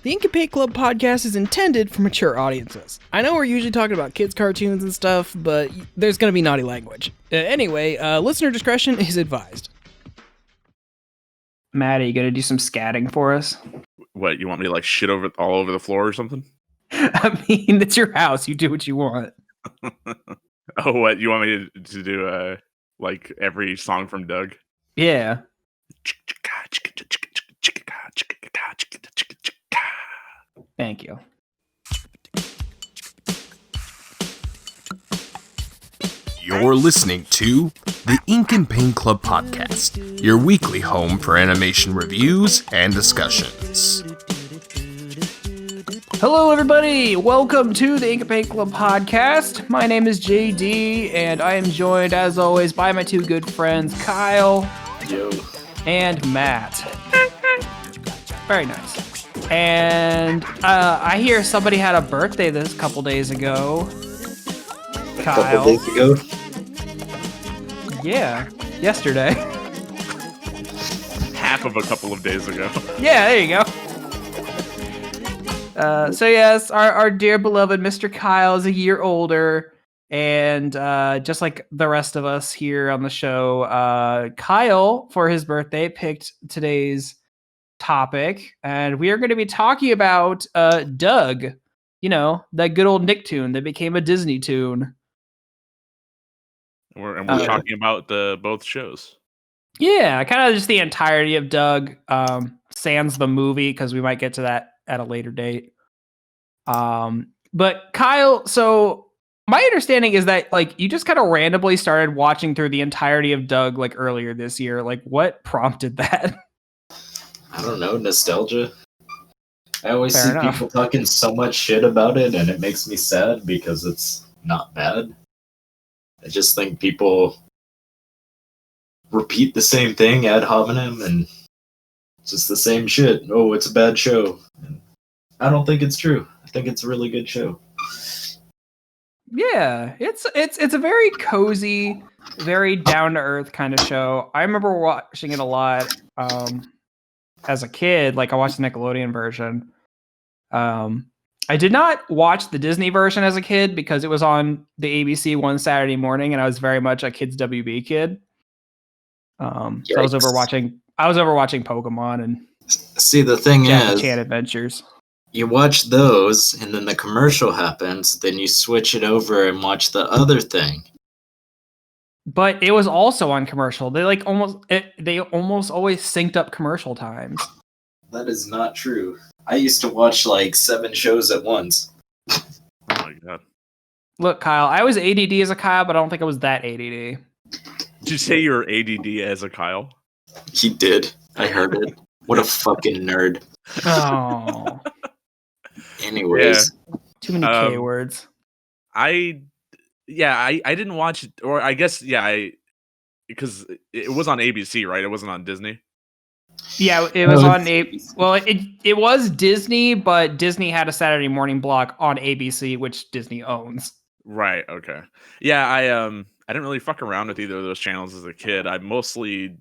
The Ink and Paint Club podcast is intended for mature audiences. I know we're usually talking about kids' cartoons and stuff, but there's going to be naughty language. Anyway, listener discretion is advised. Maddie, you gonna do some scatting for us? What, you want me to like shit all over the floor or something? I mean, it's your house. You do what you want. Oh, what? You want me to do like every song from Doug? Yeah. Thank you. You're listening to the Ink and Paint Club podcast, your weekly home for animation reviews and discussions. Hello, everybody. Welcome to the Ink and Paint Club podcast. My name is JD, and I am joined, as always, by my two good friends, Kyle and Matt. Very nice. And I hear somebody had a birthday this couple days ago. Kyle. Couple days ago? Yeah, yesterday. Half of a couple of days ago. Yeah, there you go. So yes, our dear beloved Mr. Kyle is a year older, and just like the rest of us here on the show, Kyle, for his birthday, picked today's topic, and we are going to be talking about Doug, you know, that good old Nicktoon that became a Disney tune. We're talking about both shows. Yeah, kind of just the entirety of Doug, sans the movie, because we might get to that at a later date. But Kyle, so my understanding is that like you just kind of randomly started watching through the entirety of Doug like earlier this year. Like, what prompted that? I don't know, nostalgia. I always Fair see enough. people talking so much shit about it, and it makes me sad because it's not bad. I just think people repeat the same thing ad hominem, and it's just the same shit. Oh, it's a bad show. And I don't think it's true. I think it's a really good show. Yeah, it's a very cozy, very down to earth kind of show. I remember watching it a lot as a kid. Like I watched the Nickelodeon version. I did not watch the Disney version as a kid because it was on the ABC one Saturday morning, and I was very much a kids WB kid. So I was over watching Pokemon and See, the thing Jackie is, Chan Adventures. you watch those, and then the commercial happens, then you switch it over and watch the other thing. But it was also on commercial. They almost always synced up commercial times. That is not true. I used to watch like 7 shows at once. Oh my god. Look, Kyle, I was ADD as a Kyle, but I don't think I was that ADD. Did you say you were ADD as a Kyle? He did. I heard it. What a fucking nerd. Oh, Anyways, too many K words. I didn't watch it, or I guess because it was on ABC, right? It wasn't on Disney. Yeah, it was on it was Disney, but Disney had a Saturday morning block on ABC, which Disney owns. Right. Okay. Yeah. I didn't really fuck around with either of those channels as a kid. I'm mostly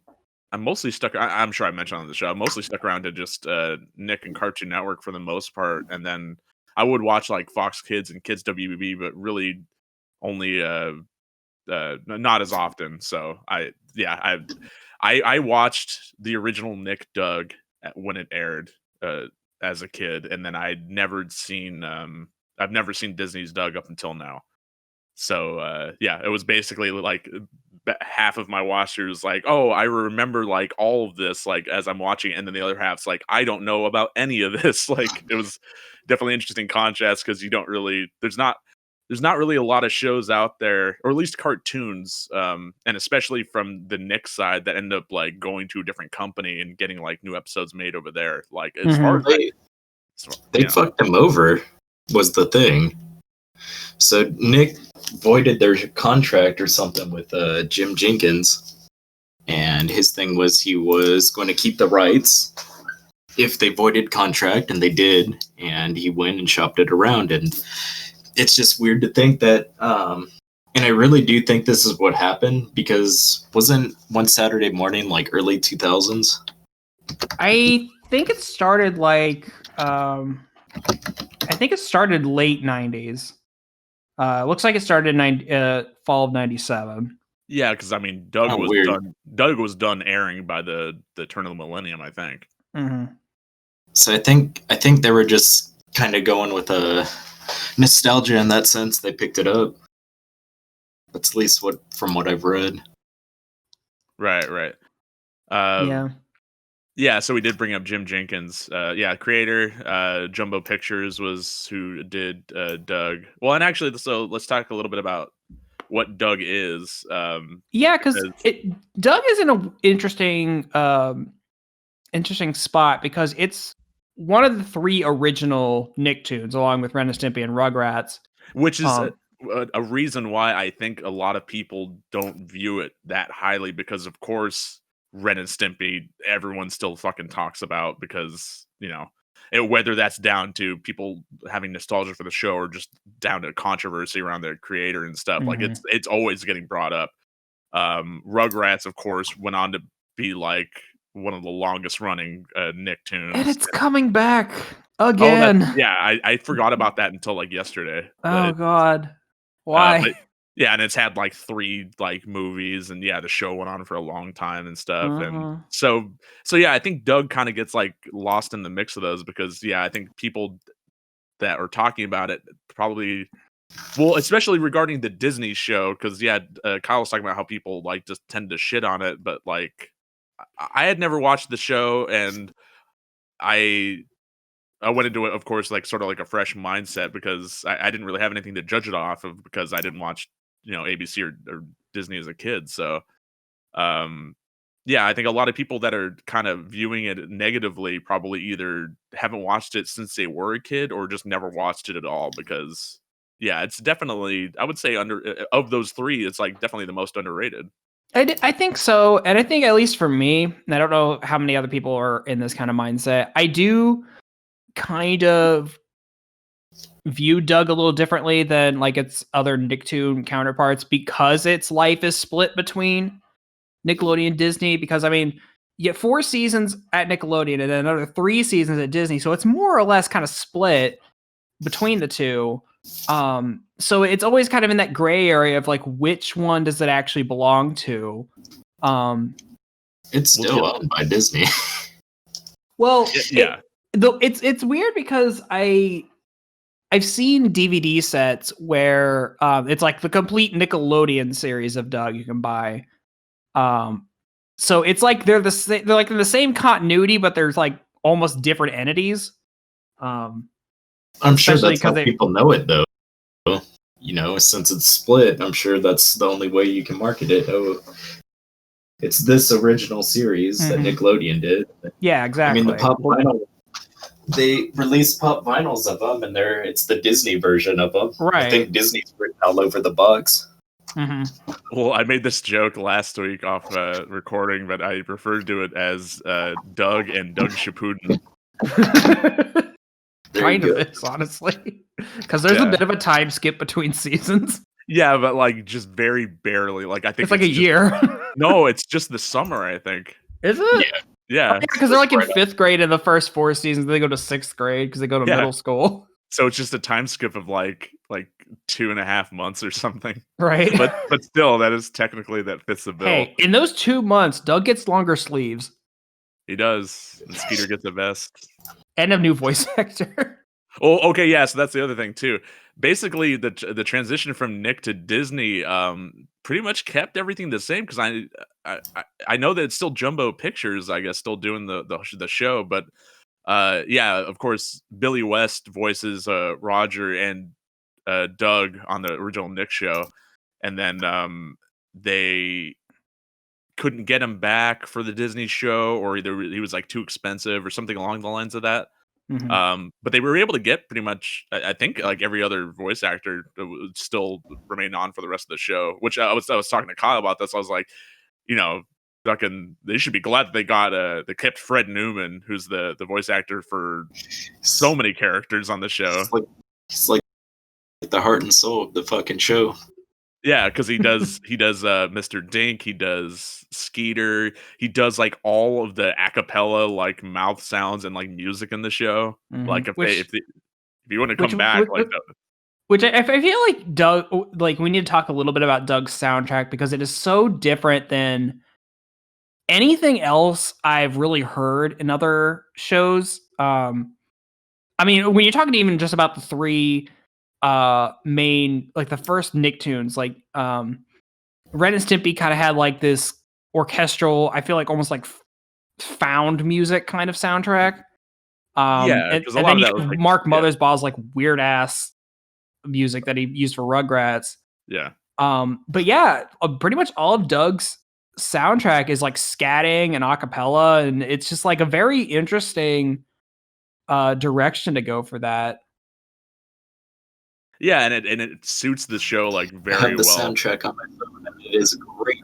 stuck. I'm sure I mentioned on the show. I'm mostly stuck around to just Nick and Cartoon Network for the most part, and then I would watch like Fox Kids and Kids WB, but really only not as often. So I watched the original Nick Doug when it aired as a kid, and then I've never seen Disney's Doug up until now. So it was basically like half of my watchers like, oh, I remember like all of this like as I'm watching it, and then the other half's like, I don't know about any of this. Like it was definitely interesting contrast because there's not really a lot of shows out there, or at least cartoons, and especially from the Nick side that end up like going to a different company and getting like new episodes made over there. Like as far as they fucked him over was the thing. So Nick voided their contract or something with Jim Jenkins, and his thing was he was going to keep the rights if they voided contract, and they did, and he went and shopped it around. And it's just weird to think that, and I really do think this is what happened, because wasn't One Saturday Morning like early 2000s? I think it started like I think it started late 90s. Looks like it started in fall of 97. Yeah, because I mean, Doug Oh, was weird. done. Doug was done airing by the turn of the millennium, I think. Mm-hmm. So I think they were just kind of going with a nostalgia in that sense. They picked it up. That's at least from what I've read. Right. Yeah. Yeah, so we did bring up Jim Jenkins. Creator. Jumbo Pictures was who did Doug. Well, and actually, so let's talk a little bit about what Doug is. Yeah, because Doug is in an interesting spot because it's one of the 3 original Nicktoons, along with Ren and Stimpy and Rugrats. Which is a reason why I think a lot of people don't view it that highly, because of course Ren and Stimpy everyone still fucking talks about, because whether that's down to people having nostalgia for the show or just down to controversy around their creator and stuff. Like it's always getting brought up. Rugrats, of course, went on to be like one of the longest running Nicktoons, and it's coming back again. I forgot about that until like yesterday. Oh God, why? And it's had like 3 like movies, and the show went on for a long time and stuff. And so I think Doug kind of gets like lost in the mix of those, because I think people that are talking about it probably, well, especially regarding the Disney show, because Kyle was talking about how people like just tend to shit on it, but like I had never watched the show, and I went into it, of course, like sort of like a fresh mindset, because I didn't really have anything to judge it off of, because I didn't watch ABC or Disney as a kid. So I think a lot of people that are kind of viewing it negatively probably either haven't watched it since they were a kid, or just never watched it at all, because it's definitely, I would say, of those 3, it's like definitely the most underrated. I think so, and I think, at least for me, and I don't know how many other people are in this kind of mindset, I do kind of view Doug a little differently than like its other Nicktoon counterparts, because its life is split between Nickelodeon and Disney. Because I mean, you get 4 seasons at Nickelodeon and then another 3 seasons at Disney, so it's more or less kind of split between the 2. So it's always kind of in that gray area of like, which one does it actually belong to? It's still owned by Disney. Well, it's weird, because I've seen DVD sets where it's like the complete Nickelodeon series of Doug you can buy. So it's like they're in the same continuity, but there's like almost different entities. I'm sure that's how people know it, though. Since it's split, I'm sure that's the only way you can market it. Oh, it's this original series that Nickelodeon did. Yeah, exactly. I mean, the pop vinyl, they released pop vinyls of them, and it's the Disney version of them. Right. I think Disney's written all over the box. Well, I made this joke last week off recording, but I referred to it as Doug and Doug Shippuden. Kind of is, honestly, because there's a bit of a time skip between seasons. Yeah, but like just very barely. Like I think it's like a year. No, it's just the summer, I think. Is it? Yeah. Because they're like in 5th grade in the first 4 seasons. They go to 6th grade because they go to middle school. So it's just a time skip of like 2.5 months or something. Right. But still, that fits the bill. Hey, in those 2 months, Doug gets longer sleeves. He does. And Skeeter gets the best. And a new voice actor. Oh, okay, yeah. So that's the other thing too. Basically, the transition from Nick to Disney pretty much kept everything the same, because I know that it's still Jumbo Pictures, I guess, still doing the show, but of course, Billy West voices Roger and Doug on the original Nick show, and then they couldn't get him back for the Disney show, or either he was like too expensive or something along the lines of that. But they were able to get pretty much, I think, like every other voice actor would still remain on for the rest of the show. Which I was talking to Kyle about this. I was like, fucking, they should be glad that they kept Fred Newman, who's the voice actor for so many characters on the show. It's like the heart and soul of the fucking show. Yeah, because he does Mr. Dink, he does Skeeter, he does like all of the acapella like mouth sounds and like music in the show. Like if Which you want to which come back, like which I feel like Doug, like we need to talk a little bit about Doug's soundtrack because it is so different than anything else I've really heard in other shows. I mean, when you're talking even just about the three main, like the first Nicktoons, like Ren and Stimpy kind of had like this orchestral, I feel like almost like found music kind of soundtrack. yeah, And, because a and lot then of you that was have like Mark Mothersbaugh's like weird ass music that he used for Rugrats. yeah. But yeah, pretty much all of Doug's soundtrack is like scatting and acapella, and it's just like a very interesting direction to go for that. Yeah, and it suits the show like I have very the well. soundtrack on my phone, and it is great.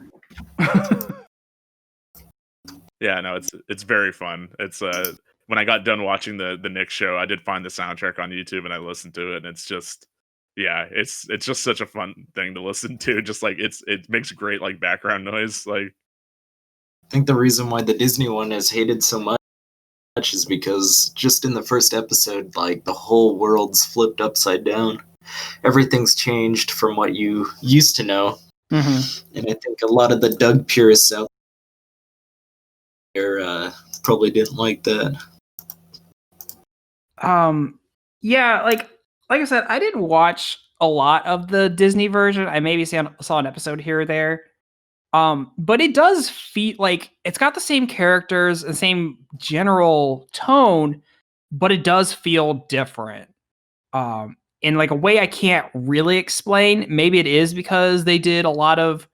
Yeah, no, it's very fun. It's when I got done watching the Nick show, I did find the soundtrack on YouTube and I listened to it, and it's just yeah, it's just such a fun thing to listen to. Just like it makes great like background noise. Like I think the reason why the Disney one is hated so much is because just in the first episode, like the whole world's flipped upside down. Everything's changed from what you used to know. Mm-hmm. And I think a lot of the Doug purists out there probably didn't like that. Yeah, like I said, I didn't watch a lot of the Disney version. I maybe saw an episode here or there. But it does feel like it's got the same characters and same general tone, but it does feel different. In like a way I can't really explain. Maybe it is because they did a lot of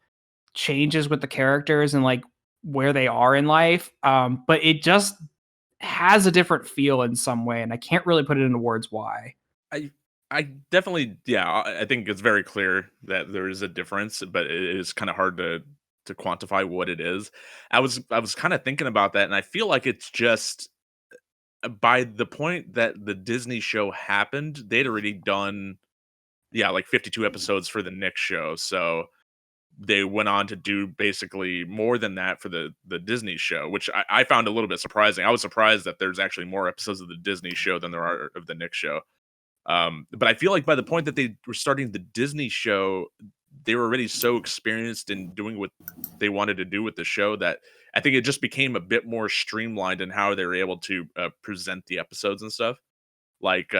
changes with the characters and like where they are in life. But it just has a different feel in some way, and I can't really put it into words why. I I definitely yeah, I think it's very clear that there is a difference, but it is kind of hard to quantify what it is. I was kind of thinking about that, and I feel like it's just by the point that the Disney show happened, they'd already done yeah, like 52 episodes for the Nick show. So they went on to do basically more than that for the Disney show, which I found a little bit surprising. I was surprised that there's actually more episodes of the Disney show than there are of the Nick show. But I feel like by the point that they were starting the Disney show, they were already so experienced in doing what they wanted to do with the show that I think it just became a bit more streamlined in how they were able to present the episodes and stuff. Like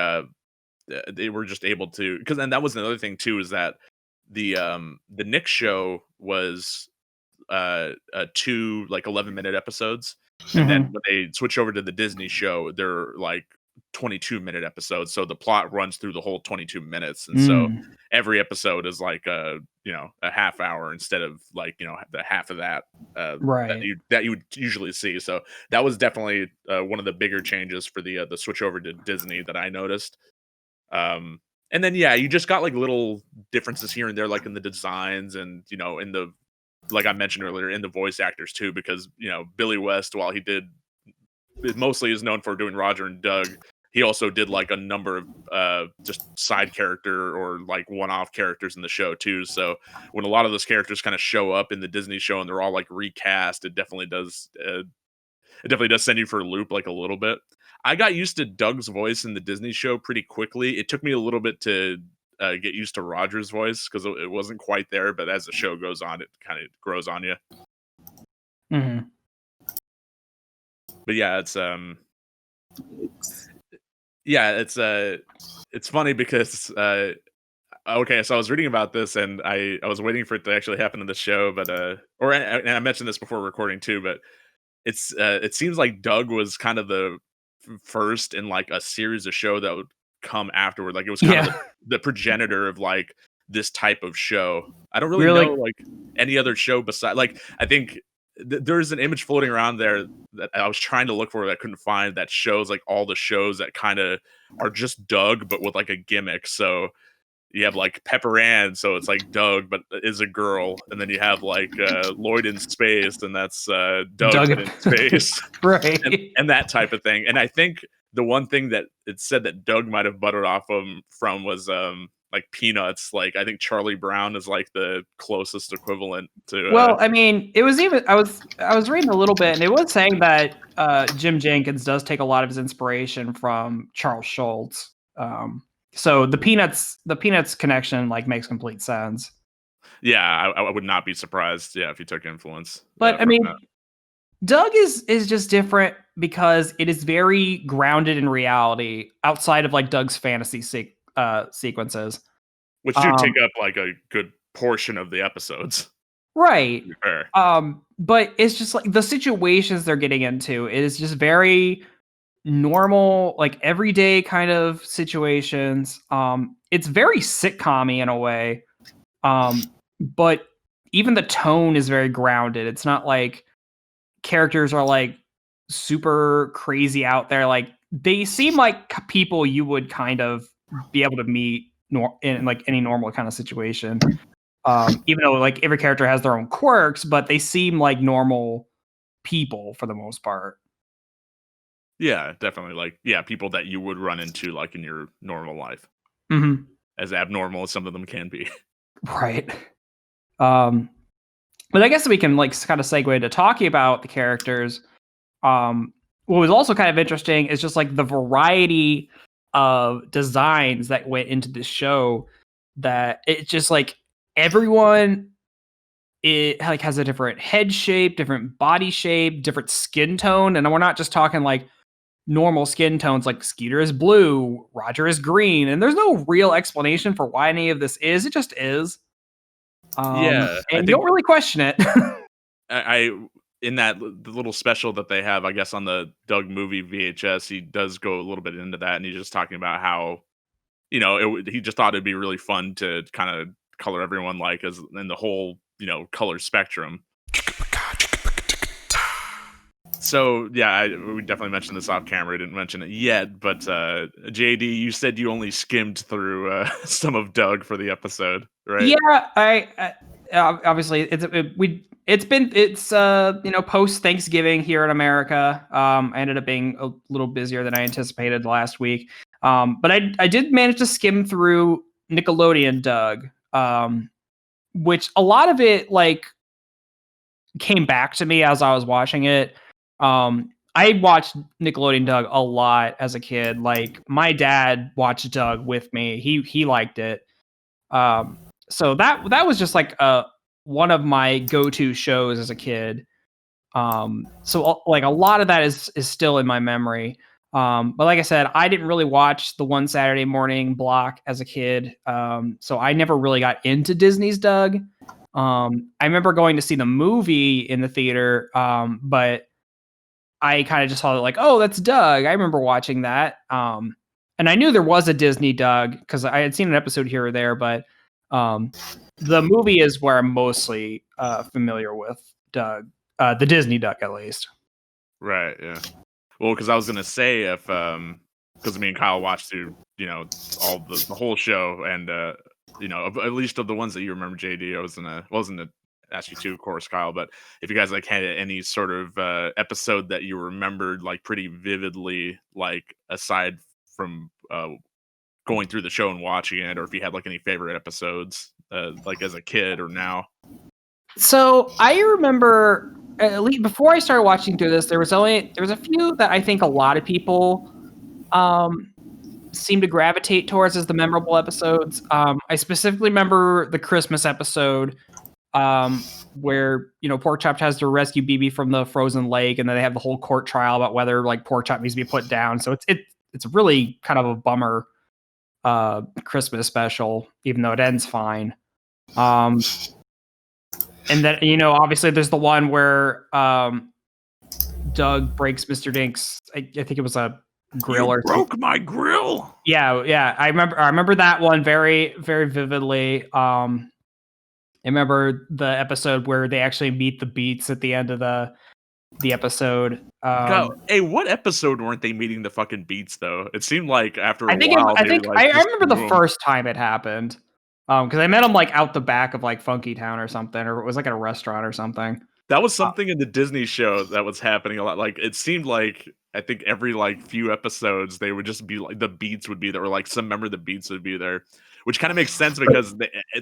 they were just able to, because and that was another thing too, is that the Nick show was two like 11-minute episodes, and then when they switch over to the Disney show, they're like 22-minute episodes, so the plot runs through the whole 22 minutes, and so every episode is like a a half hour instead of like the half of that Right. that you would usually see. So that was definitely one of the bigger changes for the switch over to Disney that I noticed. And then yeah, you just got like little differences here and there, like in the designs and in the, like I mentioned earlier, in the voice actors too, because Billy West, while he did mostly is known for doing Roger and Doug, he also did like a number of just side character or like one-off characters in the show too. So when a lot of those characters kind of show up in the Disney show and they're all like recast, it definitely does send you for a loop like a little bit. I got used to Doug's voice in the Disney show pretty quickly. It took me a little bit to get used to Roger's voice because it wasn't quite there, but as the show goes on, it kind of grows on you. Mm-hmm. But yeah, it's funny because okay, so I was reading about this and I was waiting for it to actually happen in the show, but and I mentioned this before recording too, but it seems like Doug was kind of the first in like a series of show that would come afterward. Like it was kind of the progenitor of like this type of show. I don't really know like any other show besides, like I think there's an image floating around there that I was trying to look for that I couldn't find, that shows like all the shows that kind of are just Doug but with like a gimmick. So you have like Pepper Ann, so it's like Doug but is a girl, and then you have like Lloyd in Space, and that's Doug but in space. Right. and that type of thing. And I think the one thing that it said that Doug might have buttered off from was like Peanuts. Like I think Charlie Brown is like the closest equivalent to. Well, I mean, it was even I was reading a little bit, and it was saying that Jim Jenkins does take a lot of his inspiration from Charles Schultz. So the Peanuts connection like makes complete sense. Yeah, I would not be surprised. Yeah, if he took influence. But I from mean, that. Doug is just different because it is very grounded in reality outside of like Doug's fantasy sequences. Which do take up like a good portion of the episodes. Right. To be fair. But it's just like the situations they're getting into is just very normal, like everyday kind of situations. It's very sitcom-y in a way. But even the tone is very grounded. It's not like characters are like super crazy out there. Like they seem like people you would kind of be able to meet in like any normal kind of situation. Even though like every character has their own quirks, but they seem like normal people for the most part. Yeah, definitely. Like, yeah, people that you would run into like in your normal life, Mm-hmm. as abnormal as some of them can be. Right. But I guess we can like kind of segue into talking about the characters. What was also kind of interesting is just like the variety of designs that went into this show. That it's just like everyone it like has a different head shape, different body shape, different skin tone, and we're not just talking like normal skin tones. Like Skeeter is blue, Roger is green, and there's no real explanation for why any of this is. It just is. Yeah, and you don't really question it. I in that the little special that they have, I guess on the Doug movie VHS, he does go a little bit into that, and he's just talking about how he just thought it'd be really fun to kind of color everyone like as in the whole color spectrum. So yeah, we definitely mentioned this off camera. We didn't mention it yet, but JD, you said you only skimmed through some of Doug for the episode, right? Yeah, I obviously it's post Thanksgiving here in America. I ended up being a little busier than I anticipated last week. But I did manage to skim through Nickelodeon Doug, which a lot of it like came back to me as I was watching it. I watched Nickelodeon Doug a lot as a kid. Like my dad watched Doug with me. He liked it. So that was just like one of my go-to shows as a kid. So like a lot of that is still in my memory. But like I said, I didn't really watch the One Saturday Morning block as a kid. So I never really got into Disney's Doug. I remember going to see the movie in the theater, but I kind of just saw it like, oh, that's Doug. I remember watching that. And I knew there was a Disney Doug because I had seen an episode here or there, but the movie is where I'm mostly familiar with Doug, the Disney Doug at least. Right. Yeah. Well, because I was gonna say if because me and Kyle watched through all the whole show and at least of the ones that you remember, JD, I wasn't to ask you too, of course, Kyle, but if you guys like had any sort of episode that you remembered like pretty vividly, like aside from going through the show and watching it, or if you had like any favorite episodes like as a kid or now. So I remember at least before I started watching through this, there was a few that I think a lot of people seem to gravitate towards as the memorable episodes. I specifically remember the Christmas episode where Pork Chop tries to rescue BB from the frozen lake, and then they have the whole court trial about whether like Pork Chop needs to be put down. So it's really kind of a bummer Christmas special, even though it ends fine. And then obviously there's the one where Doug breaks Mr. Dink's. I think it was a grill or something. Broke my grill. Yeah. I remember that one very, very vividly. I remember the episode where they actually meet the Beats at the end of the episode. Hey, what episode weren't they meeting the fucking Beats though? It seemed like after I a while. I remember the first time it happened. Because I met him like out the back of like Funky Town or something, or it was like at a restaurant or something. That was something in the Disney show that was happening a lot. Like it seemed like I think every like few episodes they would just be like the Beats would be there, or like some member of the Beats would be there. which kind of makes sense because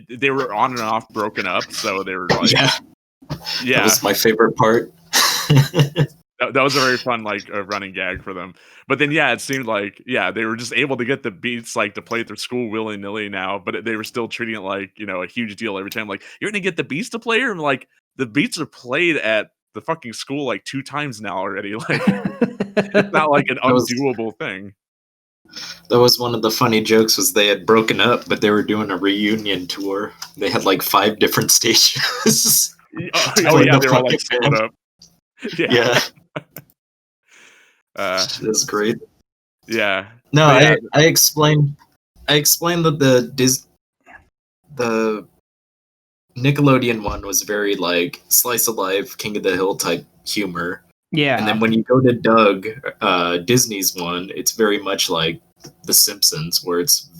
they were on and off broken up, so they were like, Yeah, that was my favorite part. That was a very fun like running gag for them. But then it seemed like they were just able to get the beats like to play at their school willy nilly now, but they were still treating it like a huge deal every time. Like, you're gonna get the beats to play, or like the beats are played at the fucking school like 2 times now already. Like, it's not like an undoable thing. That was one of the funny jokes, was they had broken up, but they were doing a reunion tour. They had like 5 different stages. They were all like split up. Yeah. That's great. Yeah. No, I explained that the Nickelodeon one was very like slice of life, King of the Hill type humor. Yeah. And then when you go to Doug, Disney's one, it's very much like The Simpsons, where it's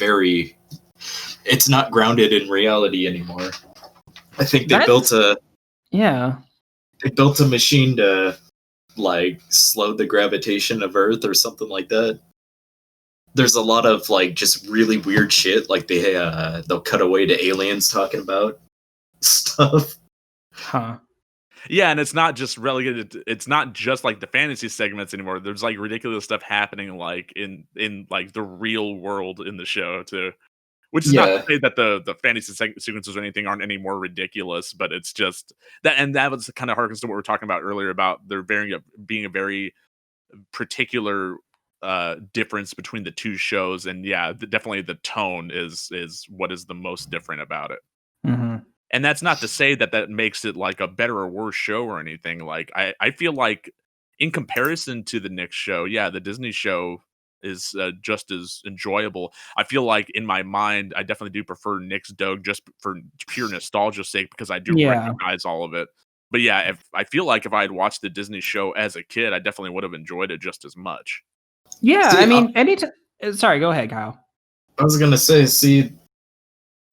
not grounded in reality anymore. I think they built a machine to like slow the gravitation of Earth or something like that. There's a lot of like just really weird shit, like they'll cut away to aliens talking about stuff. Huh. Yeah, and it's not just relegated. It's not just like the fantasy segments anymore. There's like ridiculous stuff happening like in like the real world in the show too. Which is not to say that the fantasy sequences or anything aren't any more ridiculous, but it's just that, and that was kind of harkens to what we were talking about earlier about there being a very particular difference between the two shows, and definitely the tone is what is the most different about it. Mm-hmm. And that's not to say that makes it like a better or worse show or anything. Like I feel like in comparison to the Nick show, the Disney show is just as enjoyable. I feel like in my mind, I definitely do prefer Nick's Doug just for pure nostalgia's sake, because I do recognize all of it. But I feel like if I had watched the Disney show as a kid, I definitely would have enjoyed it just as much. Yeah, I mean, anytime. Sorry, go ahead, Kyle. I was gonna say,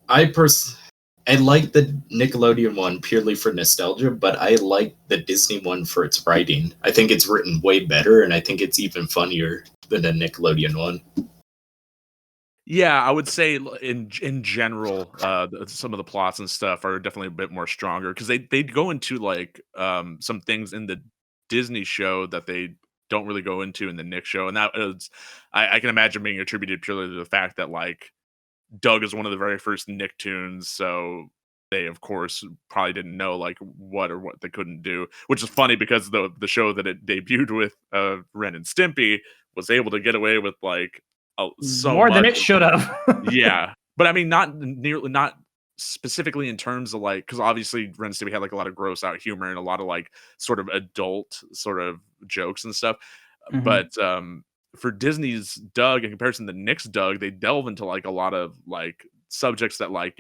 I like the Nickelodeon one purely for nostalgia, but I like the Disney one for its writing. I think it's written way better, and I think it's even funnier than the Nickelodeon one. Yeah, I would say in general, some of the plots and stuff are definitely a bit more stronger, because they go into like some things in the Disney show that they don't really go into in the Nick show, and that is, I can imagine being attributed purely to the fact that like Doug is one of the very first Nicktoons, so they of course probably didn't know like what they couldn't do, which is funny because the show that it debuted with, Ren and Stimpy, was able to get away with like so more much than it should have. Yeah, but I mean not specifically in terms of like, because obviously Ren and Stimpy had like a lot of gross out humor and a lot of like sort of adult sort of jokes and stuff, Mhm. but for Disney's Doug, in comparison to Nick's Doug, they delve into like a lot of like subjects that like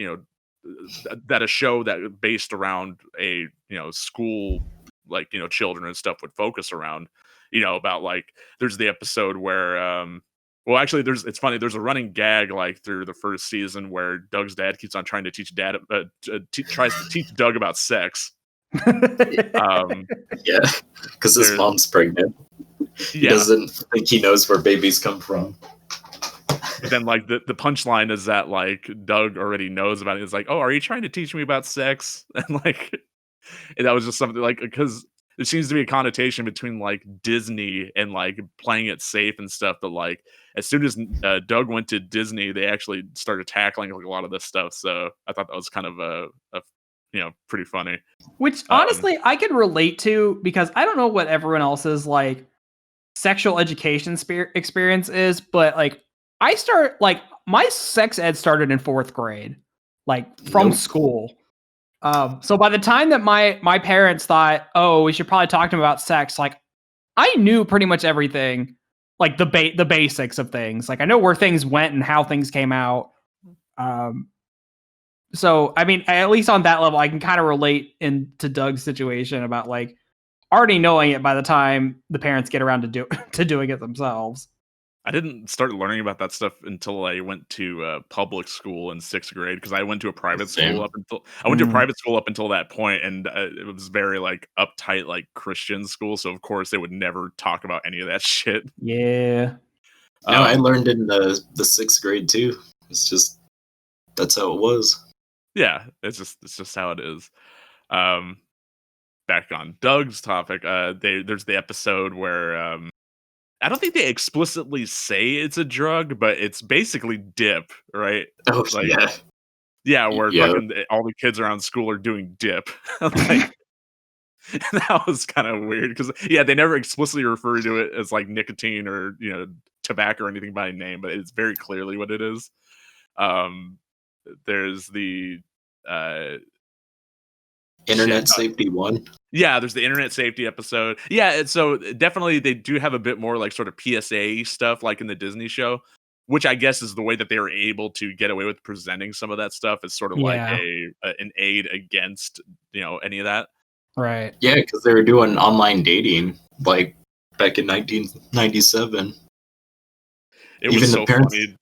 that a show that based around a school, like children and stuff would focus around. About like there's the episode where well, actually, it's funny. There's a running gag like through the first season where Doug's dad keeps on trying to teach tries to teach Doug about sex. Yeah, because his mom's pregnant. He doesn't think he knows where babies come from. But then like the punchline is that like Doug already knows about it. It's like, oh, are you trying to teach me about sex? And like, and that was just something like, because there seems to be a connotation between like Disney and like playing it safe and stuff, that like as soon as Doug went to Disney, they actually started tackling like a lot of this stuff. So I thought that was kind of a pretty funny. Which honestly I could relate to, because I don't know what everyone else's like sexual education experience is, but like my sex ed started in 4th grade, like from school. So by the time that my parents thought, oh, we should probably talk to him about sex, like I knew pretty much everything, like the basics of things. Like I know where things went and how things came out. So I mean, at least on that level, I can kind of relate into Doug's situation about like already knowing it by the time the parents get around to doing it themselves. I didn't start learning about that stuff until I went to public school in 6th grade, because I went to a private school up until that point, and it was very like uptight, like Christian school. So of course they would never talk about any of that shit. Yeah. No, I learned in the 6th grade too. It's just That's how it was. Yeah, it's just how it is. Back on Doug's topic, there's the episode where I don't think they explicitly say it's a drug, but it's basically dip, right? Oh, Like, yeah. yeah, where Yeah. fucking all the kids around school are doing dip. Like, that was kind of weird because yeah, they never explicitly refer to it as like nicotine or tobacco or anything by name, but it's very clearly what it is. Um, there's the uh, Internet shit, Safety 1. yeah, there's the internet safety episode. Yeah, and so definitely they do have a bit more like sort of PSA stuff like in the Disney show, which I guess is the way that they were able to get away with presenting some of that stuff as sort of like Yeah. an aid against any of that. Right. Yeah, because they were doing online dating like back in 1997. It Even was the so parents- funny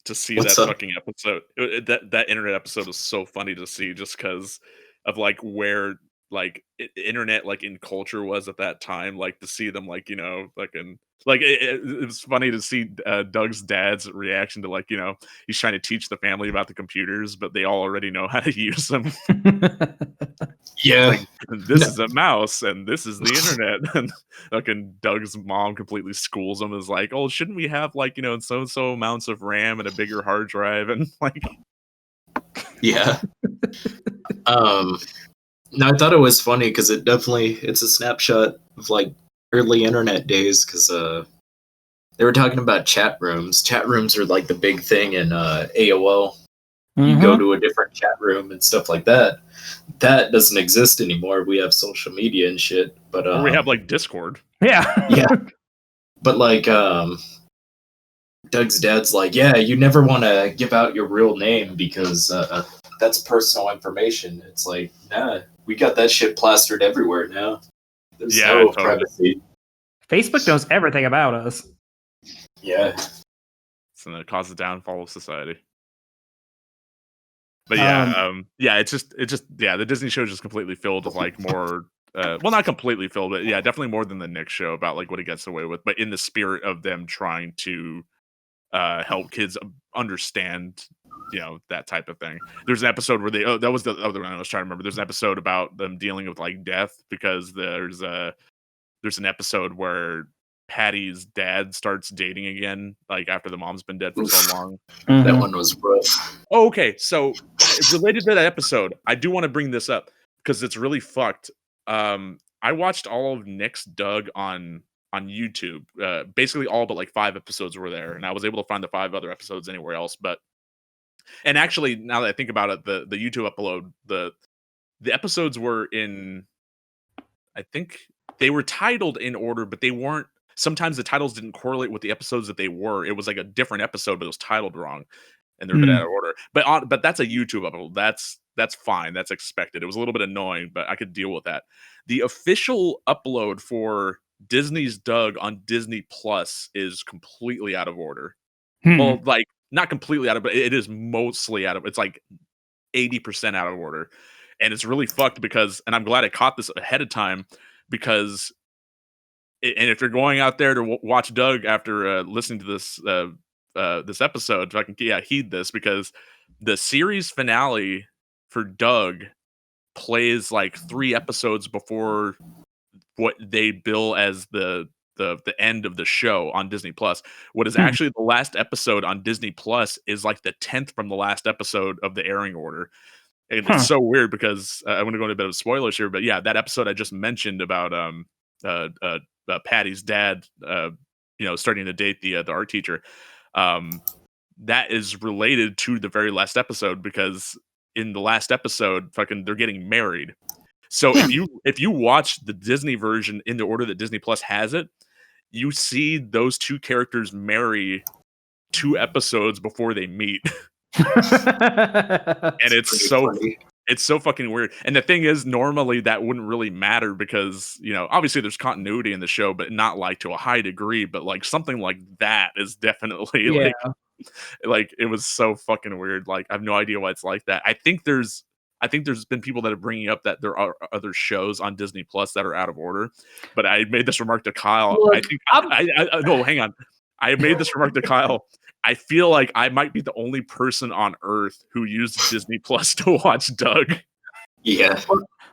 to see What's that up? fucking episode. That internet episode was so funny to see just because of like where like internet like in culture was at that time. Like to see them like fucking like it was funny to see Doug's dad's reaction to like he's trying to teach the family about the computers, but they all already know how to use them. Yeah. Like this is a mouse and this is the internet, and fucking Doug's mom completely schools him is like, oh, shouldn't we have like so amounts of RAM and a bigger hard drive and like Yeah. No, I thought it was funny because it's a snapshot of like early internet days because they were talking about chat rooms. Chat rooms are like the big thing in AOL. You go to a different chat room and stuff like that. That doesn't exist anymore. We have social media and shit. But or we have like Discord. Yeah. yeah. But like Doug's dad's like, yeah, you never want to give out your real name because that's personal information. It's like, nah, we got that shit plastered everywhere now. There's Yeah, no totally. privacy. Facebook knows everything about us. Yeah. So that caused the downfall of society. But yeah, it's just the Disney show is just completely filled with like more well, not completely filled, but yeah, definitely more than the Nick show about like what it gets away with, but in the spirit of them trying to help kids understand that type of thing. There's an episode where that was the other one I was trying to remember. There's an episode about them dealing with like death because there's an episode where Patty's dad starts dating again, like after the mom's been dead for so long. That one was rough. Oh, okay. So related to that episode, I do want to bring this up because it's really fucked. I watched all of Nick's Doug on YouTube. Basically all but like 5 episodes were there, and I was able to find the 5 other episodes anywhere else. And actually, now that I think about it, the YouTube upload, the episodes were in, I think they were titled in order, but they weren't. Sometimes the titles didn't correlate with the episodes that they were. It was like a different episode, but it was titled wrong, and they're a bit out of order. But that's a YouTube upload. That's fine. That's expected. It was a little bit annoying, but I could deal with that. The official upload for Disney's Doug on Disney Plus is completely out of order. Well, like not completely out of, but it is mostly out of. It's like 80% out of order, and it's really fucked because. And I'm glad I caught this ahead of time because. And if you're going out there to watch Doug after listening to this episode, fucking heed this because the series finale for Doug plays like 3 episodes before what they bill as the end of the show on Disney Plus. What is actually the last episode on Disney Plus is like the 10th from the last episode of the airing order. And it's so weird because I'm going to go into a bit of spoilers here, but yeah, that episode I just mentioned about Patty's dad, starting to date the art teacher. That is related to the very last episode because in the last episode, fucking, they're getting married. So if you watch the Disney version in the order that Disney Plus has it, you see those 2 characters marry 2 episodes before they meet, and it's so funny. It's so fucking weird. And the thing is, normally that wouldn't really matter because, obviously there's continuity in the show, but not like to a high degree. But like something like that is definitely like it was so fucking weird. Like I have no idea why it's like that. I think there's been people that are bringing up that there are other shows on Disney Plus that are out of order. But I made this remark to Kyle. Look, I think no, hang on. I made this remark to Kyle. I feel like I might be the only person on Earth who used Disney Plus to watch Doug. Yeah.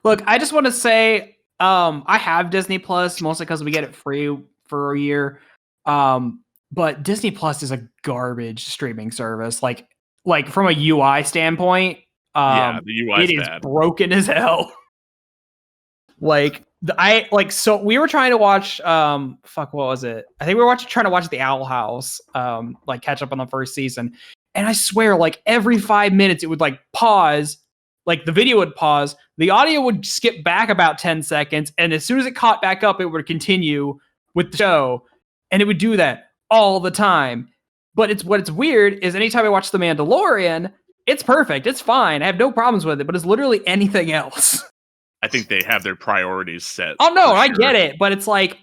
Look, I just want to say, I have Disney Plus mostly because we get it free for a year. But Disney Plus is a garbage streaming service. Like from a UI standpoint, Yeah, the UI it is is bad. broken as hell. So we were trying to watch what was it? I think we were trying to watch The Owl House, like catch up on the first season. And I swear, like every 5 minutes it would like pause, like the video would pause, the audio would skip back about 10 seconds, and as soon as it caught back up, it would continue with the show. And it would do that all the time. But what's weird is anytime I watch The Mandalorian, it's perfect. It's fine. I have no problems with it, but it's literally anything else. I think they have their priorities set. Oh no, I sure. get it, but it's like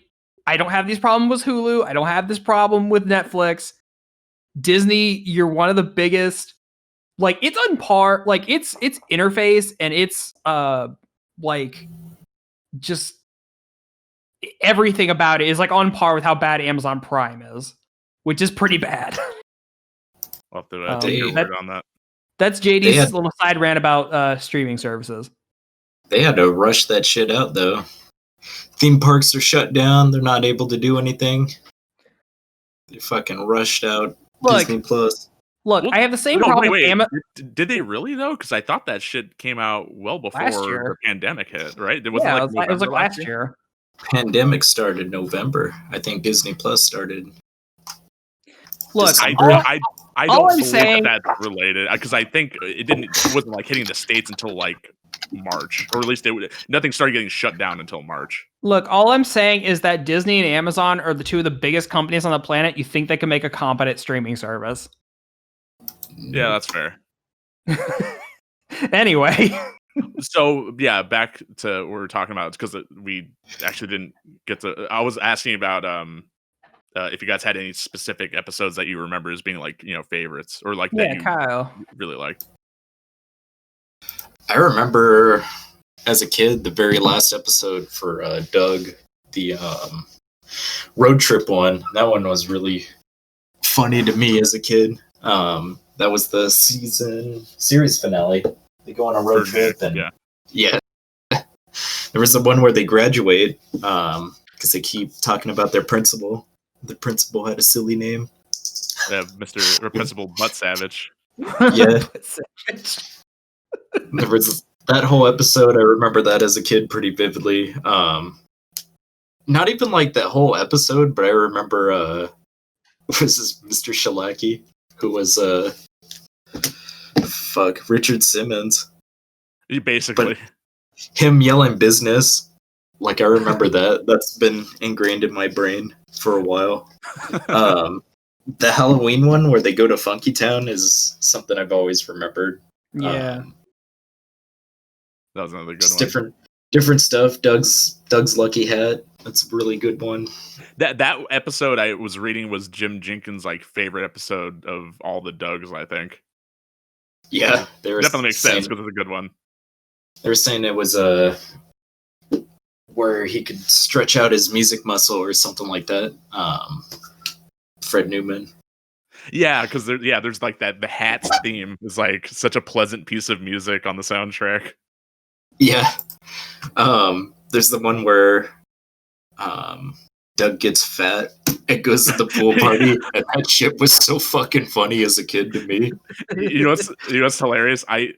I don't have these problems with Hulu. I don't have this problem with Netflix. Disney, you're one of the biggest. Like it's on par. Like its interface and its like just everything about it is like on par with how bad Amazon Prime is, which is pretty bad. I'll have to take your word on that. That's JD's little side rant about streaming services. They had to rush that shit out, though. Theme parks are shut down. They're not able to do anything. They fucking rushed out Disney Plus. Look, I have the same problem. Wait. Did they really, though? Because I thought that shit came out well before the pandemic hit, right? It was like last year. Pandemic started November. I think Disney Plus started. Look, I don't believe that's related because I think it wasn't like hitting the States until like March, or at least nothing started getting shut down until March. Look, all I'm saying is that Disney and Amazon are the two of the biggest companies on the planet. You think they can make a competent streaming service? Yeah, that's fair. Anyway. So yeah, back to what we were talking about, because we actually didn't get to. I was asking about if you guys had any specific episodes that you remember as being like favorites or like that you Kyle really liked. I remember as a kid the very last episode for Doug, the road trip one. That one was really funny to me as a kid. That was the series finale. They go on a road trip and yeah. There was the one where they graduate because they keep talking about their principal. The principal had a silly name. Principal Butt Savage. Yeah. There was that whole episode. I remember that as a kid pretty vividly. Not even like that whole episode, but I remember was this Mr. Shellacky, who was Richard Simmons. Basically. But him yelling business, like I remember that. That's been ingrained in my brain for a while. The Halloween one where they go to Funky Town is something I've always remembered. Yeah. That was another good one. Different stuff. Doug's Lucky Hat. That's a really good one. That episode I was reading was Jim Jenkins' like favorite episode of all the Dougs, I think. Yeah, definitely makes sense because it's a good one. They were saying it was where he could stretch out his music muscle or something like that. Fred Newman. Yeah, because there's like that. The Hats theme is like such a pleasant piece of music on the soundtrack. Yeah. There's the one where Doug gets fat and goes to the pool party, and that shit was so fucking funny as a kid to me. You know what's hilarious? I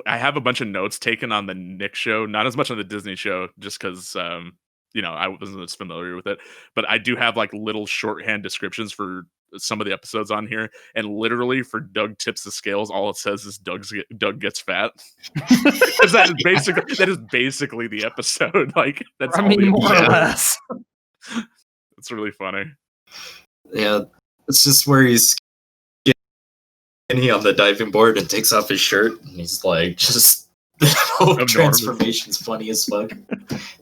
have a bunch of notes taken on the Nick show, not as much on the Disney show, just because I wasn't as familiar with it. But I do have like little shorthand descriptions for some of the episodes on here, and literally for Doug tips the scales, all it says is Doug gets fat. Because that is basically the episode. Like that's more or less. It's really funny. Yeah, it's just where he's skinny on the diving board and takes off his shirt, and he's like, just the whole transformation's funny as fuck.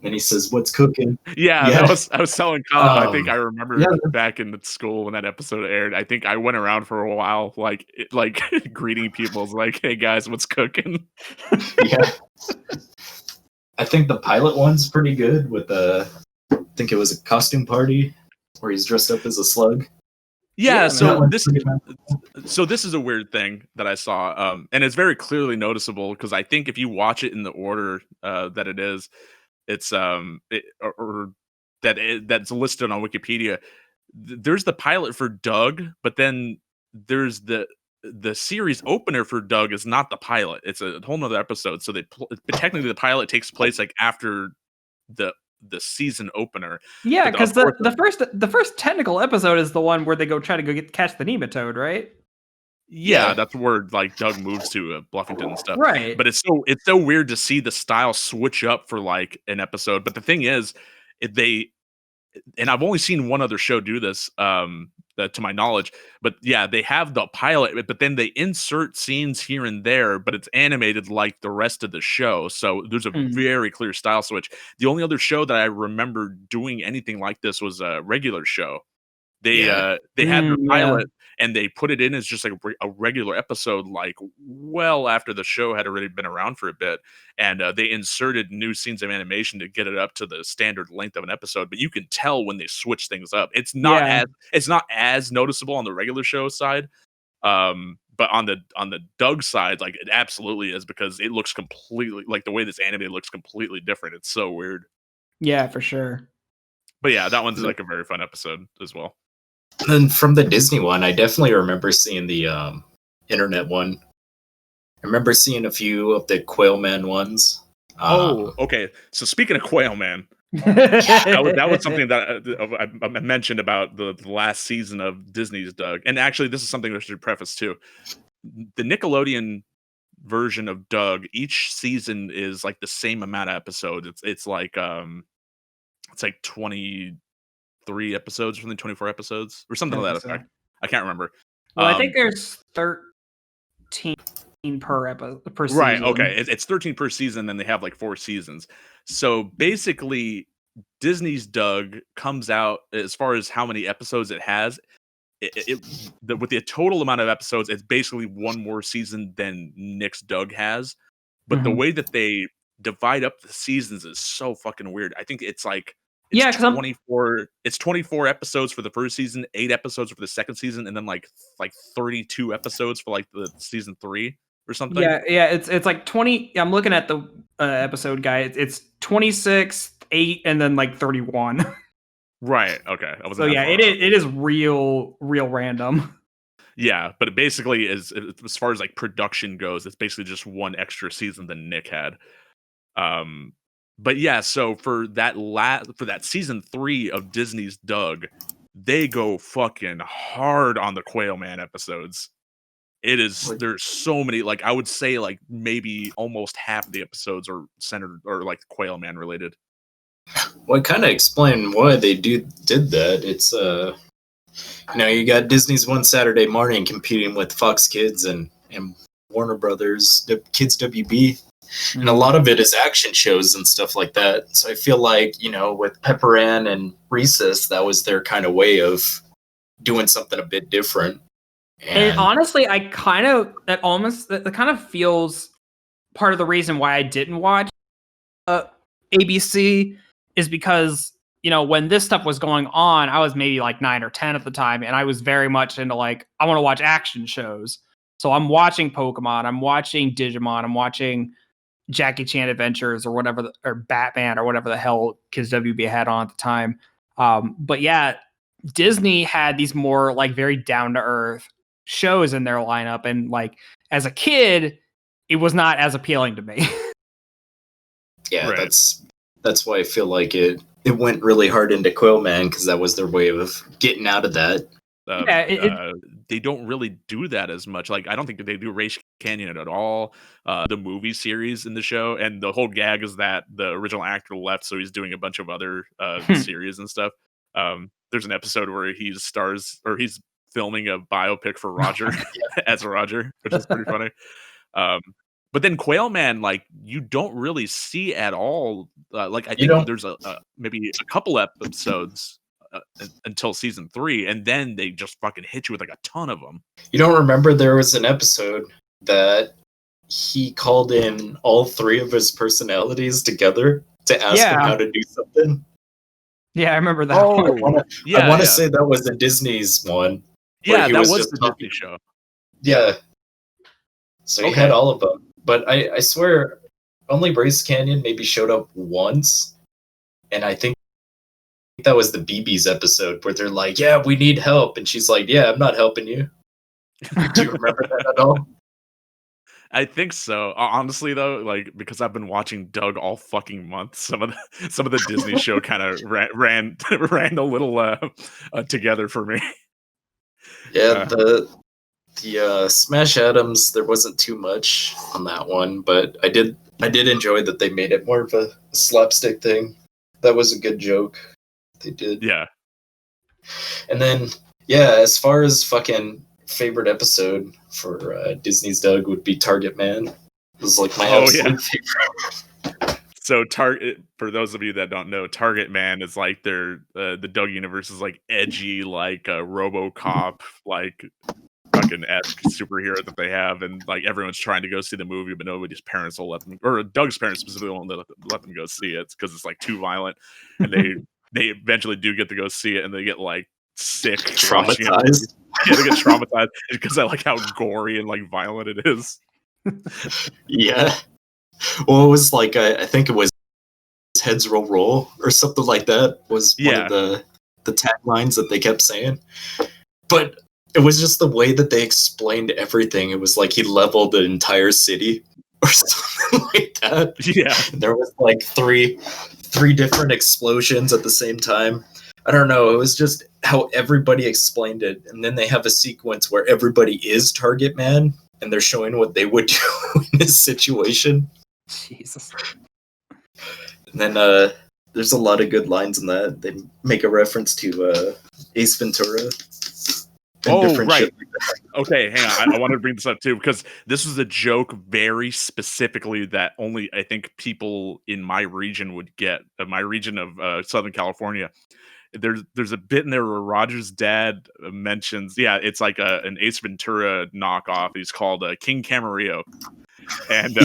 And he says, "What's cooking?" Yeah. I was telling Kyle. I think I remember back in school when that episode aired. I think I went around for a while, like greeting people, like, "Hey guys, what's cooking?" Yeah. I think the pilot one's pretty good with I think it was a costume party where he's dressed up as a slug. Yeah, so man. this is a weird thing that I saw, and it's very clearly noticeable because I think if you watch it in the order that it is, it's that's listed on Wikipedia. There's the pilot for Doug, but then there's the series opener for Doug is not the pilot. It's a whole nother episode. So but technically the pilot takes place like after the season opener. Yeah, But because of course, the first technical episode is the one where they go try to catch the nematode, right? yeah, Yeah. that's where like Doug moves to Bluffington and stuff. Right. But it's so weird to see the style switch up for like an episode. But the thing is, and I've only seen one other show do this, to my knowledge. But yeah, they have the pilot, but then they insert scenes here and there, but it's animated like the rest of the show. So there's a very clear style switch. The only other show that I remember doing anything like this was a regular show. They had their pilot and they put it in as just like a regular episode, like well after the show had already been around for a bit, and they inserted new scenes of animation to get it up to the standard length of an episode. But you can tell when they switch things up. It's not as noticeable on the regular show side, but on the Doug side, like it absolutely is because it looks completely like the way this anime looks completely different. It's so weird. Yeah, for sure. But yeah, that one's like a very fun episode as well. And then from the Disney one, I definitely remember seeing the internet one. I remember seeing a few of the Quail Man ones. Okay. So speaking of Quail Man, that was something that I mentioned about the last season of Disney's Doug. And actually, this is something I should preface too. The Nickelodeon version of Doug, each season is like the same amount of episodes. It's like 23 episodes, from the 24 episodes, or something like that effect. I can't remember. Well, I think there's 13 per season. Right. Okay. It's 13 per season. Then they have like 4 seasons. So basically, Disney's Doug comes out as far as how many episodes it has. With the total amount of episodes, it's basically one more season than Nick's Doug has. But the way that they divide up the seasons is so fucking weird. I think it's like. It's 24. It's 24 episodes for the first season, 8 episodes for the second season, and then like 32 episodes for like the season 3 or something. Yeah. It's like 20. I'm looking at the episode guide. It's 26, 8, and then like 31. Right. Okay. So yeah, it is real random. Yeah, but it basically is, as far as like production goes, it's basically just one extra season than Nick had. But yeah, so for that season 3 of Disney's Doug, they go fucking hard on the Quail Man episodes. There's so many, like I would say like maybe almost half of the episodes are centered or like Quail Man related. Well, I kind of explain why they did that. It's you got Disney's One Saturday Morning competing with Fox Kids and Warner Brothers Kids WB. And a lot of it is action shows and stuff like that. So I feel like, with Pepper Ann and Recess, that was their kind of way of doing something a bit different. And honestly, that kind of feels part of the reason why I didn't watch ABC is because, when this stuff was going on, I was maybe like 9 or 10 at the time. And I was very much into like, I want to watch action shows. So I'm watching Pokemon, I'm watching Digimon, I'm watching Jackie Chan Adventures or whatever, or Batman or whatever the hell Kids WB had on at the time. But yeah, Disney had these more like very down to earth shows in their lineup. And like, as a kid, it was not as appealing to me. Yeah, right. That's why I feel like it went really hard into Quail Man, because that was their way of getting out of that. They don't really do that as much. Like, I don't think they do Race Canyon at all. The movie series in the show, and the whole gag is that the original actor left, so he's doing a bunch of other series and stuff. There's an episode where he's filming a biopic for Roger as Roger, which is pretty funny. But then Quail Man, like, you don't really see at all. Like, I think there's maybe a couple episodes until season 3, and then they just fucking hit you with like a ton of them. You don't remember there was an episode that he called in all 3 of his personalities together to ask him how to do something? Yeah, I remember that. Oh, one. yeah, I want to yeah. say that was a Disney's one. Yeah, he that was was just the talking- Disney show. Yeah. So he Okay. had all of them. But I swear, only Brace Canyon maybe showed up once. And I think that was the BB's episode where they're like, yeah, we need help. And she's like, yeah, I'm not helping you. Do you remember that at all? I think so. Honestly, though, like because I've been watching Doug all fucking month, some of the Disney show kind of ran ran a little together for me. Yeah, the Smash Adams, there wasn't too much on that one, but I did enjoy that they made it more of a slapstick thing. That was a good joke they did. Yeah. And then, yeah, as far as fucking favorite episode for Disney's Doug would be Target Man. It was like my absolute favorite. So Target, for those of you that don't know, Target Man is like their the Doug universe is like edgy, like RoboCop, like fucking esque superhero that they have, and like everyone's trying to go see the movie, but nobody's parents will let them, or Doug's parents specifically won't let them go see it because it's like too violent, and they eventually do get to go see it, and they get like sick, watching it. Traumatized. Yeah, they get traumatized because I like how gory and like violent it is. Yeah. Well, it was like, I think it was Heads Roll Roll or something like that was one of the taglines that they kept saying. But it was just the way that they explained everything. It was like he leveled an entire city or something like that. Yeah. There was like three different explosions at the same time. I don't know. It was just how everybody explained it. And then they have a sequence where everybody is Target Man and they're showing what they would do in this situation. Jesus. And then there's a lot of good lines in that. They make a reference to Ace Ventura. Oh, right. Okay, hang on. I wanted to bring this up too because this was a joke very specifically that only I think people in my region would get. My region of Southern California. There's a bit in there where Roger's dad mentions, yeah, it's like an Ace Ventura knockoff. He's called King Camarillo, and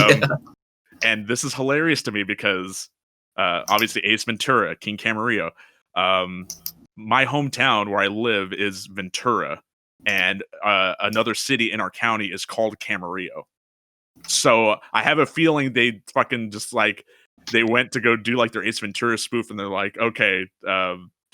and this is hilarious to me because obviously Ace Ventura, King Camarillo. My hometown where I live is Ventura, and another city in our county is called Camarillo. So I have a feeling they fucking just like they went to go do like their Ace Ventura spoof, and they're like, okay,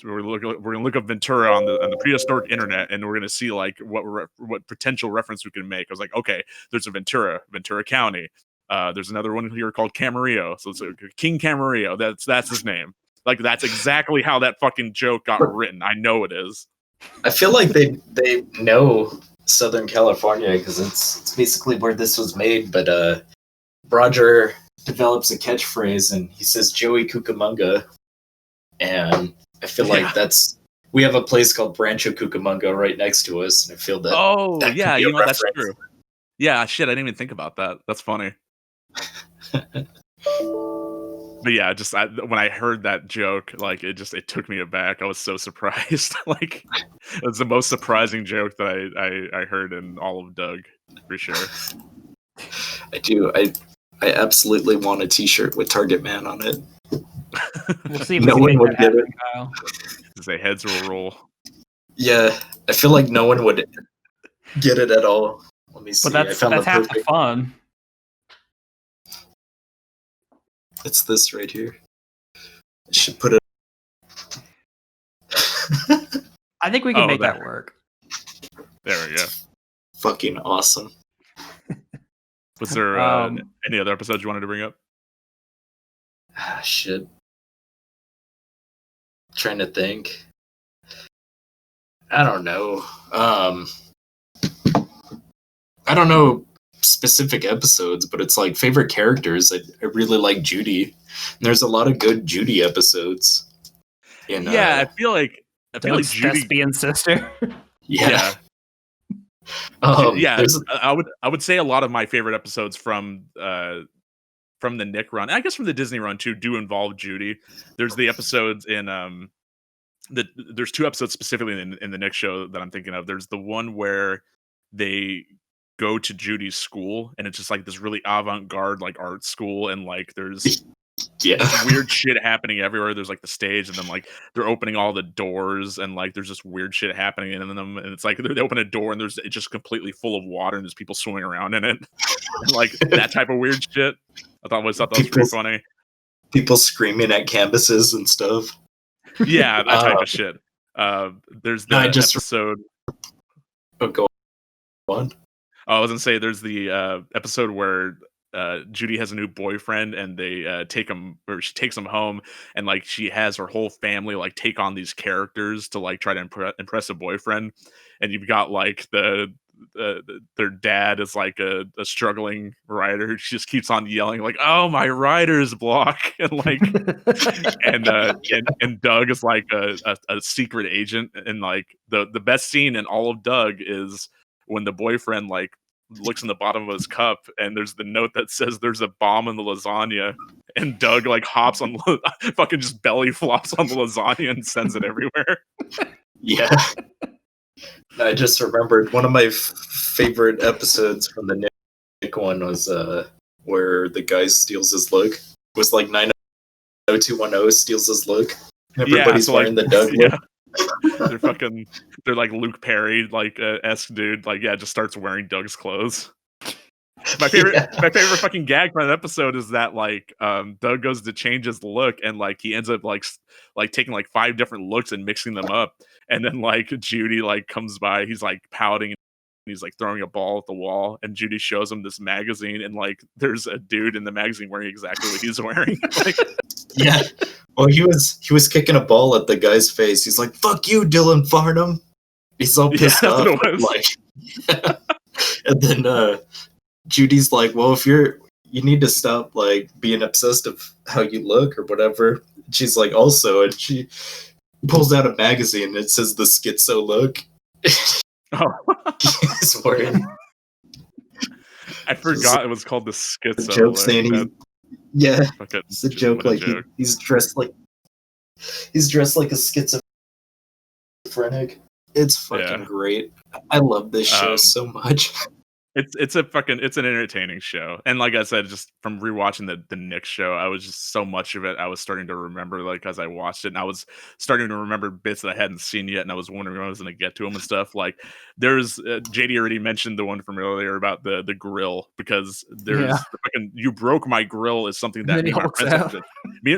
we're gonna look up Ventura on the prehistoric internet, and we're gonna see like what potential reference we can make. I was like, okay, there's a Ventura County. There's another one here called Camarillo, so it's King Camarillo. That's his name. Like that's exactly how that fucking joke got written. I know it is. I feel like they know Southern California because it's basically where this was made. But Roger develops a catchphrase and he says Joey Cucamonga, and I feel like we have a place called Rancho Cucamonga right next to us, and I feel that. Oh that yeah, you know that's reference. true. Yeah, shit, I didn't even think about that. That's funny. But yeah, just when I heard that joke, like it took me aback. I was so surprised. Like it was the most surprising joke that I heard in all of Doug, for sure. I do. I absolutely want a T-shirt with Target Man on it. We'll see if No we one can would make get that it. happen, Kyle. Say heads will roll. Yeah, I feel like no one would get it at all. Let me see. But that's half the fun. It's this right here. I should put it. I think we can make that work. There we go. Fucking awesome. Was there any other episodes you wanted to bring up? Ah, shit. Trying to think. I don't know. I don't know specific episodes, but it's like favorite characters. I really like Judy. And there's a lot of good Judy episodes. I feel like Doug's Judy, thespian sister. Yeah. Yeah. I would say a lot of my favorite episodes from the Nick run, I guess from the Disney run too, do involve Judy. There's the episodes in there's two episodes specifically in the Nick show that I'm thinking of. There's the one where they go to Judy's school and it's just like this really avant-garde like art school, and like there's Yeah. weird shit happening everywhere. There's like the stage, and then like they're opening all the doors, and like there's just weird shit happening in them. And it's like they open a door, and it's just completely full of water, and there's people swimming around in it, and like that type of weird shit. I thought that was pretty funny. People screaming at canvases and stuff. Yeah, that type of shit. There's the episode. Oh, go on. I was gonna say there's the episode where Judy has a new boyfriend, and they take him, or she takes him home, and like she has her whole family like take on these characters to like try to impress a boyfriend, and you've got like their dad is like a struggling writer who just keeps on yelling like, "Oh, my writer's block," and like and Doug is like a secret agent, and like the best scene in all of Doug is when the boyfriend like looks in the bottom of his cup, and there's the note that says there's a bomb in the lasagna, and Doug like hops on fucking just belly flops on the lasagna and sends it everywhere. Yeah. I just remembered one of my favorite episodes from the Nick one was where the guy steals his look. It was like 90210 steals his look. Everybody's wearing the Doug look. They're like Luke Perry like esque dude, like just starts wearing Doug's clothes. My favorite fucking gag from that episode is that like Doug goes to change his look, and like he ends up like taking like 5 different looks and mixing them up, and then like Judy like comes by, he's like pouting, and he's like throwing a ball at the wall, and Judy shows him this magazine, and like there's a dude in the magazine wearing exactly what he's wearing. Like, yeah. Well, he was kicking a ball at the guy's face. He's like, "Fuck you, Dylan Farnham." He's all pissed off. Like, and then Judy's like, "Well, if you need to stop like being obsessed of how you look or whatever." She's like, "Also," and she pulls out a magazine and it says the schizo look. Oh. He's wearing. I forgot it was called the schizo. Joke look, saying it's a joke. Like joke. He's dressed like a schizophrenic. It's fucking great. I love this show so much. It's an entertaining show, and like I said, just from rewatching the Nick show, I was just so much of it I was starting to remember like as I watched it, and I was starting to remember bits that I hadn't seen yet, and I was wondering when I was going to get to them and stuff. Like there's JD already mentioned the one from earlier about the grill, because there's the fucking "you broke my grill" is something that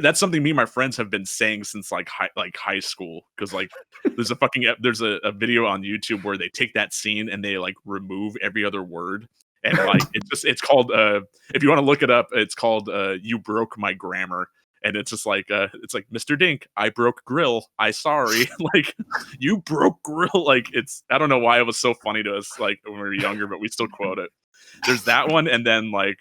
that's something me and my friends have been saying since like high school, because like there's a video on YouTube where they take that scene and they like remove every other word. And like it's called if you want to look it up, it's called "You Broke My Grammar," and it's just like it's like, "Mr. Dink, I broke grill, I sorry." Like, you broke grill. Like, it's, I don't know why it was so funny to us like when we were younger, but we still quote it. There's that one, and then like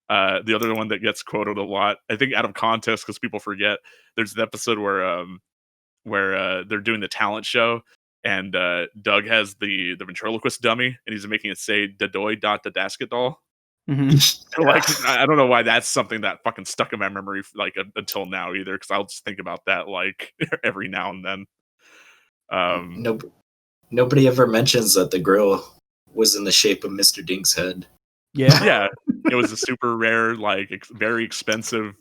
the other one that gets quoted a lot, I think out of context because people forget. There's an episode where they're doing the talent show, and Doug has the ventriloquist dummy, and he's making it say "dadoy dot the dasket doll." Mm-hmm. Like, I don't know why that's something that fucking stuck in my memory like until now either, because I'll just think about that like every now and then. Nobody ever mentions that the grill was in the shape of Mr. Dink's head. Yeah, it was a super rare, like very expensive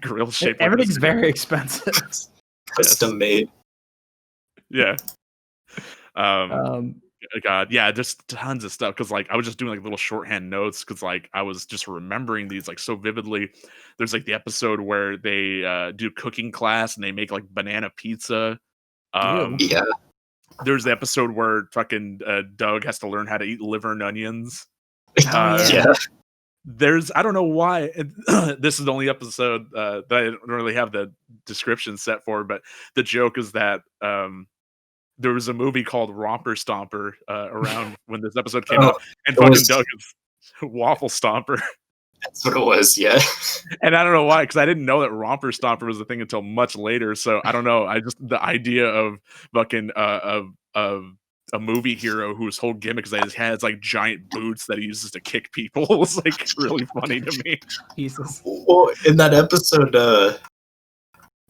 grill shape. Everything's very expensive. Custom made. Yeah. God, yeah, just tons of stuff, because like I was just doing like little shorthand notes, because like I was just remembering these like so vividly. There's like the episode where they do cooking class and they make like banana pizza. Yeah. There's the episode where fucking Doug has to learn how to eat liver and onions. Yeah. There's, I don't know why this is the only episode that I don't really have the description set for, but the joke is that there was a movie called Romper Stomper around when this episode came out, and fucking Doug is Waffle Stomper. That's what it was, yeah. And I don't know why, because I didn't know that Romper Stomper was a thing until much later. So I don't know. I just, the idea of fucking of a movie hero whose whole gimmick is that he has like giant boots that he uses to kick people was like really funny to me. Jesus. Well, in that episode,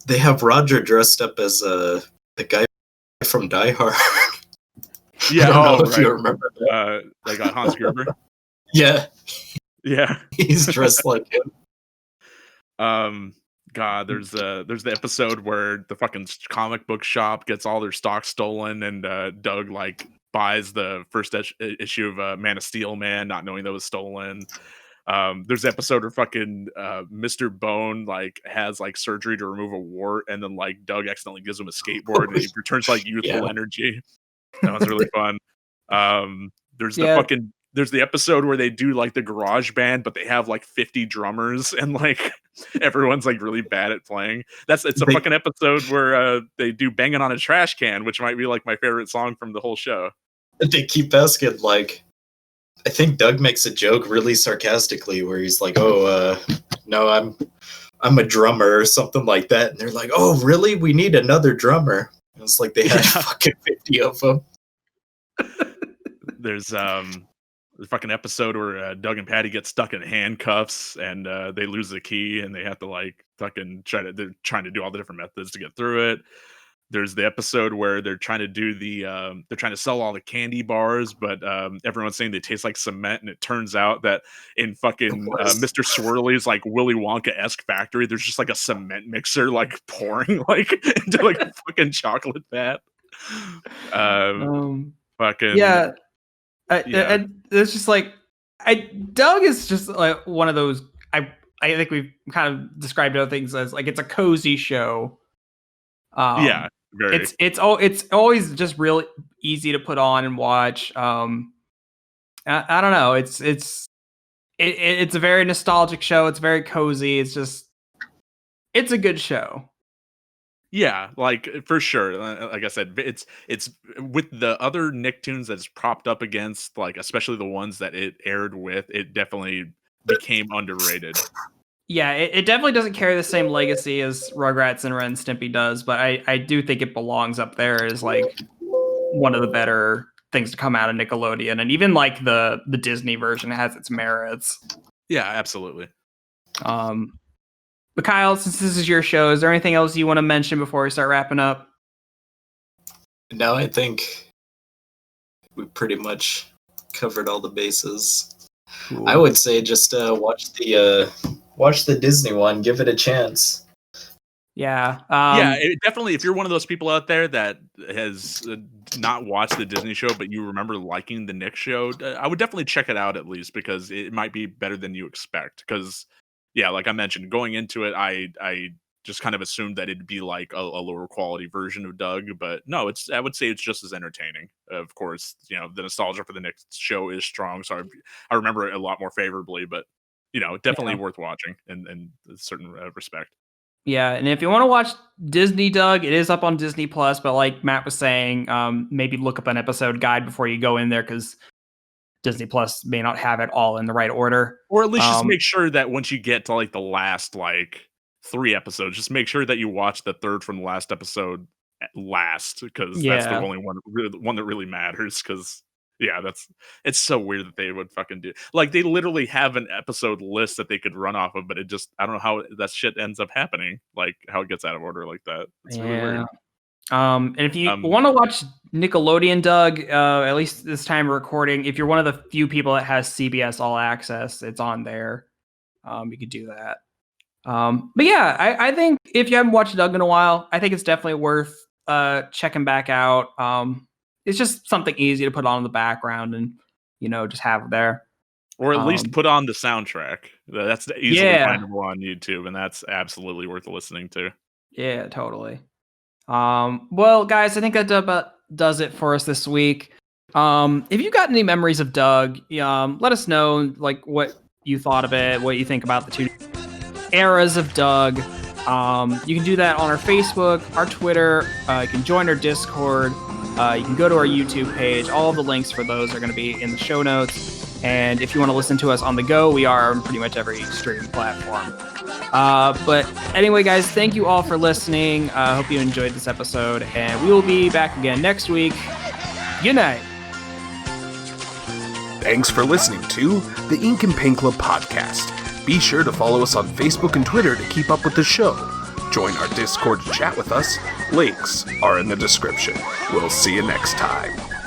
they have Roger dressed up as the guy from Die Hard. Yeah, I don't know if you remember that. Like Hans Gruber. Yeah. Yeah. He's dressed like him. God, there's the episode where the fucking comic book shop gets all their stock stolen, and Doug like buys the first issue of Man of Steel Man, not knowing that was stolen. There's the episode where fucking Mr. Bone like has like surgery to remove a wart, and then like Doug accidentally gives him a skateboard, and he returns like youthful energy. That was really fun. There's the episode where they do like the garage band, but they have like 50 drummers, and like everyone's like really bad at playing. It's a fucking episode where they do Banging on a Trash Can, which might be like my favorite song from the whole show. They keep asking, like, I think Doug makes a joke really sarcastically where he's like, "Oh, no, I'm a drummer," or something like that, and they're like, "Oh, really? We need another drummer." And it's like they had fucking 50 of them. There's the fucking episode where Doug and Patty get stuck in handcuffs, and they lose the key, and they have to like fucking they're trying to do all the different methods to get through it. There's the episode where they're trying to do they're trying to sell all the candy bars, but everyone's saying they taste like cement, and it turns out that in fucking Mr. Swirly's like Willy Wonka-esque factory, there's just like a cement mixer like pouring like into like a fucking chocolate vat. Fucking it's just like Doug is just like one of those. I think we've kind of described other things as like it's a cozy show. Very. It's always just really easy to put on and watch. I don't know. It's a very nostalgic show. It's very cozy. It's a good show. Yeah, like for sure. Like I said, it's with the other Nicktoons that's propped up against, like especially the ones that it aired with, it definitely became underrated. Yeah, it definitely doesn't carry the same legacy as Rugrats and Ren and Stimpy does, but I do think it belongs up there as like one of the better things to come out of Nickelodeon, and even like the Disney version has its merits. Yeah, absolutely. But Kyle, since this is your show, is there anything else you want to mention before we start wrapping up? No, I think we pretty much covered all the bases. Cool. I would say just watch the Disney one. Give it a chance. Yeah. Definitely. If you're one of those people out there that has not watched the Disney show, but you remember liking the Nick show, I would definitely check it out at least, because it might be better than you expect. Because, yeah, like I mentioned, going into it, I just kind of assumed that it'd be like a lower quality version of Doug, but no, I would say it's just as entertaining. Of course, you know, the nostalgia for the Nick show is strong, so I remember it a lot more favorably, but you know, definitely worth watching in a certain respect. Yeah, and if you want to watch Disney Doug, it is up on Disney Plus, but like Matt was saying, maybe look up an episode guide before you go in there, because Disney Plus may not have it all in the right order. Or at least just make sure that once you get to like the last like 3 episodes, just make sure that you watch the third from the last episode last, because that's the only one that really matters. Because it's so weird that they would fucking do, like, they literally have an episode list that they could run off of, but it just, I don't know how that shit ends up happening, like how it gets out of order like that. It's really weird. And if you want to watch Nickelodeon Doug, at least this time of recording, if you're one of the few people that has CBS All Access, it's on there. You could do that. But yeah, I think if you haven't watched Doug in a while, I think it's definitely worth checking back out. It's just something easy to put on in the background and, you know, just have it there. Or at least put on the soundtrack. That's easily findable on YouTube, and that's absolutely worth listening to. Yeah, totally. Well, guys, I think that about does it for us this week. If you've got any memories of Doug, let us know, like, what you thought of it, what you think about the 2 eras of Doug. You can do that on our Facebook, our Twitter. You can join our Discord. You can go to our YouTube page. All of the links for those are going to be in the show notes. And if you want to listen to us on the go, we are on pretty much every streaming platform. But anyway, guys, thank you all for listening. I hope you enjoyed this episode, and we will be back again next week. Good night. Thanks for listening to the Ink and Paint Club podcast. Be sure to follow us on Facebook and Twitter to keep up with the show. Join our Discord to chat with us. Links are in the description. We'll see you next time.